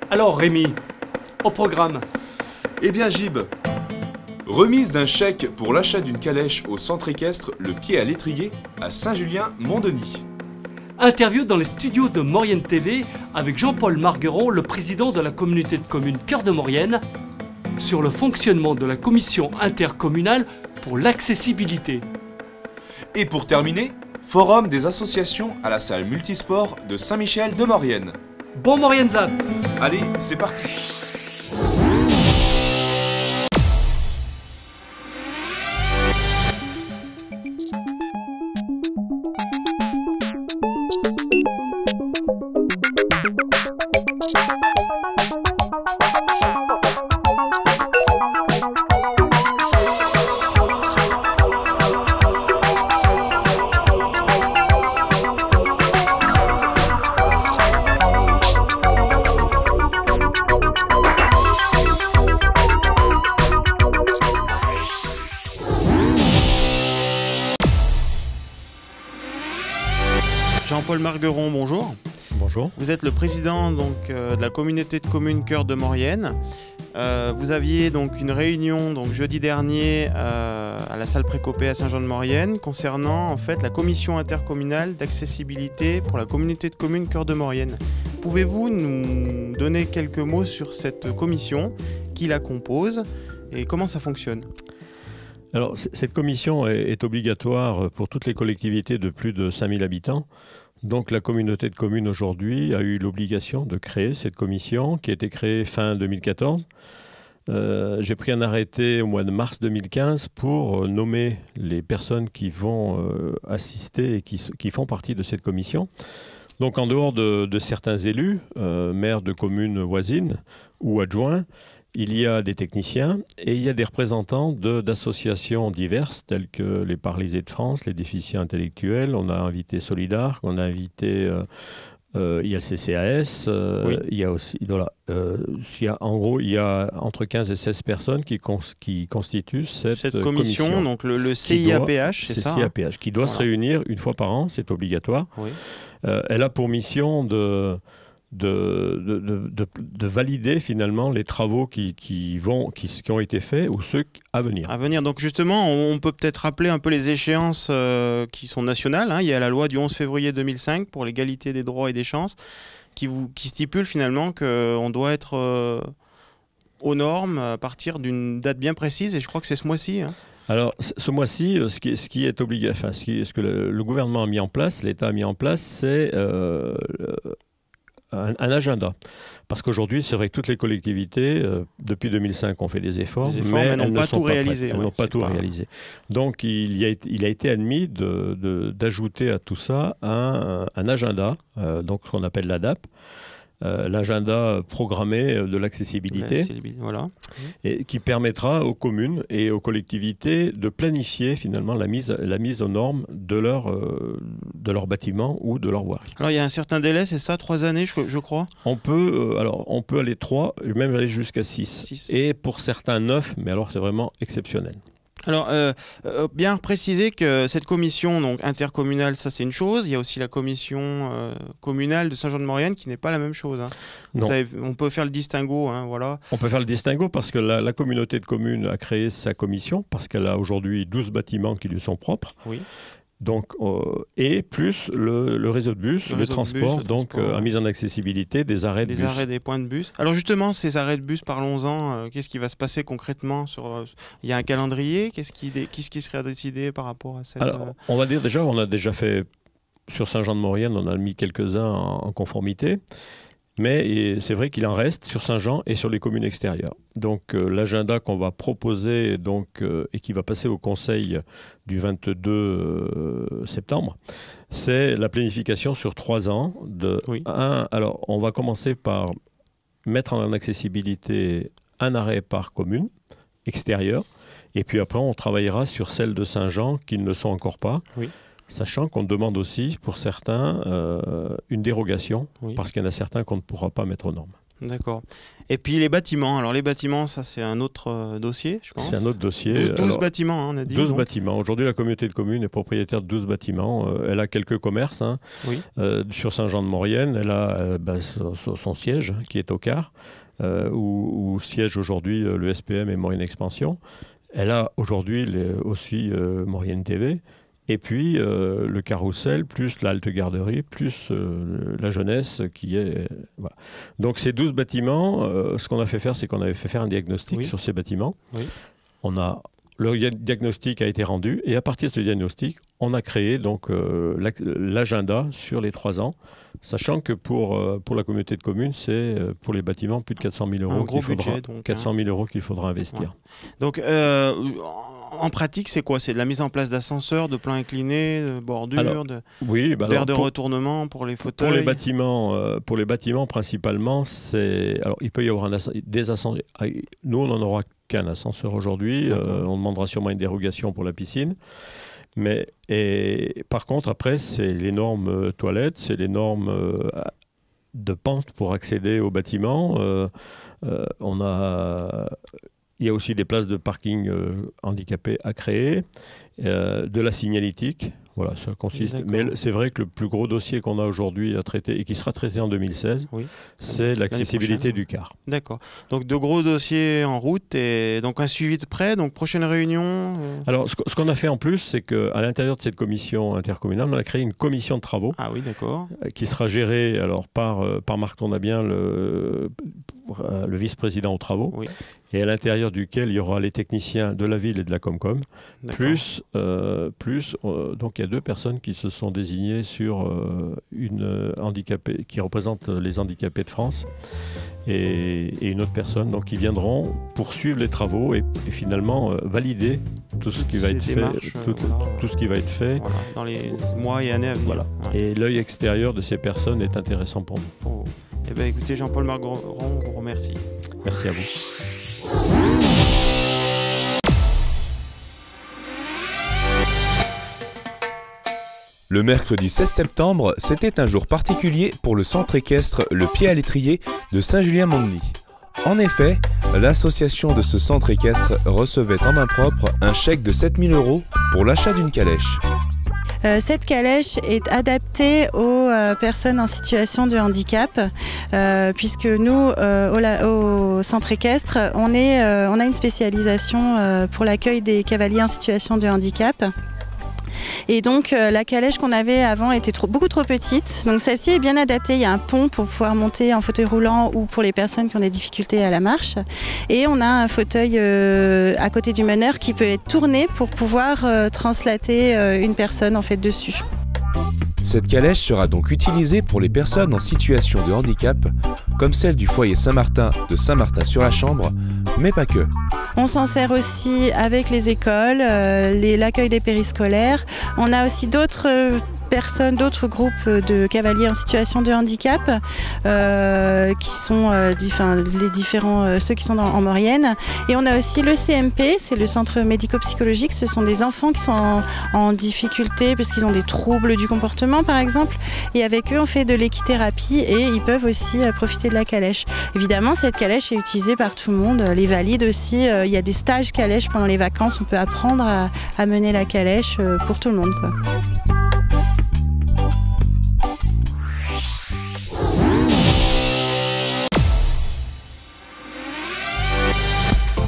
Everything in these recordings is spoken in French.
Alors Rémi, au programme. Eh bien Gib, remise d'un chèque pour l'achat d'une calèche au centre équestre Le Pied à l'Étrier à Saint-Julien-Mont-Denis. Interview dans les studios de Maurienne TV avec Jean-Paul Margueron, le président de la communauté de communes Cœur de Maurienne, sur le fonctionnement de la commission intercommunale pour l'accessibilité. Et pour terminer, forum des associations à la salle multisport de Saint-Michel de Maurienne. Bon Maurienne Zap. Allez, c'est parti. Jean-Paul Margueron, bonjour. Bonjour. Vous êtes le président de la communauté de communes Cœur de Maurienne. Vous aviez donc une réunion jeudi dernier à la salle Précopé à Saint-Jean-de-Maurienne concernant en fait la commission intercommunale d'accessibilité pour la communauté de communes Cœur de Maurienne. Pouvez-vous nous donner quelques mots sur cette commission, qui la compose et comment ça fonctionne ? Alors, cette commission est obligatoire pour toutes les collectivités de plus de 5000 habitants. Donc, la communauté de communes aujourd'hui a eu l'obligation de créer cette commission qui a été créée fin 2014. J'ai pris un arrêté au mois de mars 2015 pour nommer les personnes qui vont assister et qui font partie de cette commission. Donc, en dehors de certains élus, maires de communes voisines ou adjoints, il y a des techniciens et il y a des représentants d'associations diverses telles que les Paralysés de France, les déficients intellectuels. On a invité Solidar, on a invité il y a le CCAS, oui. Il y a aussi, voilà, en gros, il y a entre 15 et 16 personnes qui constituent cette commission. Donc le CIAPH, c'est ça, CIAPH, qui doit se réunir une fois par an, c'est obligatoire. Oui. Elle a pour mission de valider finalement les travaux qui ont été faits ou ceux à venir. À venir. Donc justement, on peut peut-être rappeler un peu les échéances qui sont nationales. Il y a la loi du 11 février 2005 pour l'égalité des droits et des chances qui stipule finalement qu'on doit être aux normes à partir d'une date bien précise et je crois que c'est ce mois-ci. Alors, ce mois-ci, ce qui est obligatoire, ce que le gouvernement a mis en place, l'État a mis en place, c'est un agenda. Parce qu'aujourd'hui, c'est vrai que toutes les collectivités, depuis 2005, ont fait des efforts, mais elles n'ont pas tout réalisé. Elles n'ont pas tout réalisé. Donc, il a été admis d'ajouter à tout ça un agenda, donc ce qu'on appelle l'ADAP, l'agenda programmé de l'accessibilité, voilà. Et qui permettra aux communes et aux collectivités de planifier finalement la mise aux normes de leur bâtiment ou de leur voirie. Alors il y a un certain délai, c'est ça, 3 années je crois. On peut aller 3, même aller jusqu'à 6. Et pour certains 9, mais alors c'est vraiment exceptionnel. Alors, bien préciser que cette commission donc, intercommunale, ça c'est une chose. Il y a aussi la commission communale de Saint-Jean-de-Maurienne qui n'est pas la même chose. Non. On peut faire le distinguo. Voilà. On peut faire le distinguo parce que la communauté de communes a créé sa commission parce qu'elle a aujourd'hui 12 bâtiments qui lui sont propres. Oui. Donc, et plus le réseau de bus, le transport, a mis en accessibilité des arrêts de bus. Des arrêts, des points de bus. Alors justement, ces arrêts de bus, parlons-en. Qu'est-ce qui va se passer concrètement il y a un calendrier. Qu'est-ce qui serait décidé par rapport à cette... Alors, on va dire déjà, on a déjà fait, sur Saint-Jean-de-Maurienne, on a mis quelques-uns en conformité. Mais c'est vrai qu'il en reste sur Saint-Jean et sur les communes extérieures. Donc l'agenda qu'on va proposer et qui va passer au Conseil du 22 septembre, c'est la planification sur 3 ans. Alors on va commencer par mettre en accessibilité un arrêt par commune extérieure. Et puis après, on travaillera sur celles de Saint-Jean qui ne le sont encore pas. Oui. Sachant qu'on demande aussi, pour certains, une dérogation, Oui. parce qu'il y en a certains qu'on ne pourra pas mettre aux normes. D'accord. Et puis les bâtiments. Alors les bâtiments, ça c'est un autre dossier, je pense. C'est un autre dossier. 12 bâtiments, hein, on a dit. 12 donc. bâtiments. Aujourd'hui, la communauté de communes est propriétaire de 12 bâtiments. Elle a quelques commerces. Hein. Oui. Sur Saint-Jean-de-Maurienne, elle a son siège qui est au Car, où siège aujourd'hui le SPM et Maurienne Expansion. Elle a aujourd'hui aussi Maurienne TV. Et puis le carrousel, plus la halte garderie, plus la jeunesse qui est... voilà. Donc ces 12 bâtiments, ce qu'on a fait faire, c'est qu'on avait fait faire un diagnostic sur ces bâtiments. Oui. Le diagnostic a été rendu et à partir de ce diagnostic, on a créé donc l'agenda sur les 3 ans, sachant que pour la communauté de communes, c'est pour les bâtiments plus de 400 000 euros. Un gros budget, donc. 400 000 euros qu'il faudra investir. Ouais. Donc, en pratique, c'est quoi? C'est de la mise en place d'ascenseurs, de plans inclinés, de bordures, d'aires de retournement pour les fauteuils? Pour les bâtiments principalement, il peut y avoir des ascenseurs. Nous, on n'en aura qu'un ascenseur aujourd'hui. On demandera sûrement une dérogation pour la piscine. Par contre, après, c'est les normes toilettes, c'est les normes de pente pour accéder au bâtiment. Il y a aussi des places de parking handicapés à créer, de la signalétique. Voilà, ça consiste. Mais c'est vrai que le plus gros dossier qu'on a aujourd'hui à traiter et qui sera traité en 2016, c'est l'accessibilité du car. D'accord. Donc de gros dossiers en route et donc un suivi de près. Donc prochaine réunion. Alors ce qu'on a fait en plus, c'est qu'à l'intérieur de cette commission intercommunale, on a créé une commission de travaux. Ah oui, d'accord. Qui sera gérée par Marc Tournabien, le vice-président aux travaux. Oui. Et à l'intérieur duquel il y aura les techniciens de la ville et de la Comcom, plus donc il y a 2 personnes qui se sont désignées sur une handicapée qui représente les handicapés de France et une autre personne donc qui viendront poursuivre les travaux et finalement valider tout ce qui va être fait, tout ce qui va être fait dans les mois et années à venir. Voilà. Ouais. Et l'œil extérieur de ces personnes est intéressant pour nous. Oh. Eh bien, écoutez, Jean-Paul Margeron, on vous remercie. Merci à vous. Le mercredi 16 septembre, c'était un jour particulier pour le centre équestre Le Pied à l'Étrier de Saint-Julien-Mont-de-Ny. En effet, l'association de ce centre équestre recevait en main propre un chèque de 7 000 € pour l'achat d'une calèche. Cette calèche est adaptée aux personnes en situation de handicap, puisque nous, au centre équestre, on a une spécialisation pour l'accueil des cavaliers en situation de handicap. Et donc la calèche qu'on avait avant était beaucoup trop petite, donc celle-ci est bien adaptée. Il y a un pont pour pouvoir monter en fauteuil roulant ou pour les personnes qui ont des difficultés à la marche, et on a un fauteuil à côté du meneur qui peut être tourné pour pouvoir translater une personne en fait dessus. Cette calèche sera donc utilisée pour les personnes en situation de handicap, comme celle du foyer Saint-Martin de Saint-Martin-sur-la-Chambre, mais pas que. On s'en sert aussi avec les écoles, l'accueil des périscolaires. On a aussi d'autres personnes, d'autres groupes de cavaliers en situation de handicap qui sont les différents, ceux qui sont en Maurienne. Et on a aussi le CMP, c'est le centre médico-psychologique. Ce sont des enfants qui sont en difficulté parce qu'ils ont des troubles du comportement par exemple. Et avec eux on fait de l'équithérapie et ils peuvent aussi profiter de la calèche. Évidemment cette calèche est utilisée par tout le monde, les valides aussi. Il y a des stages calèche pendant les vacances, on peut apprendre à mener la calèche pour tout le monde, quoi.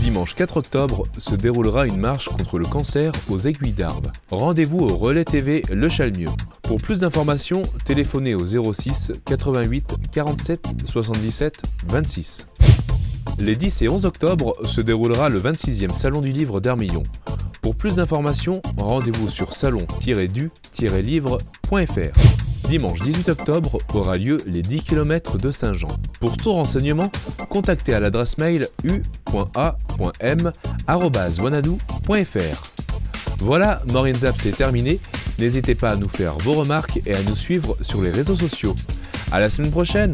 Dimanche 4 octobre se déroulera une marche contre le cancer aux Aiguilles d'Arves. Rendez-vous au Relais TV Le Chalmieux. Pour plus d'informations, téléphonez au 06 88 47 77 26. Les 10 et 11 octobre se déroulera le 26e Salon du Livre d'Hermillon. Pour plus d'informations, rendez-vous sur salon-du-livre.fr. Dimanche 18 octobre aura lieu les 10 km de Saint-Jean. Pour tout renseignement, contactez à l'adresse mail u.a.m@wanadoo.fr. Voilà, Maurienne Zap, c'est terminé. N'hésitez pas à nous faire vos remarques et à nous suivre sur les réseaux sociaux. À la semaine prochaine!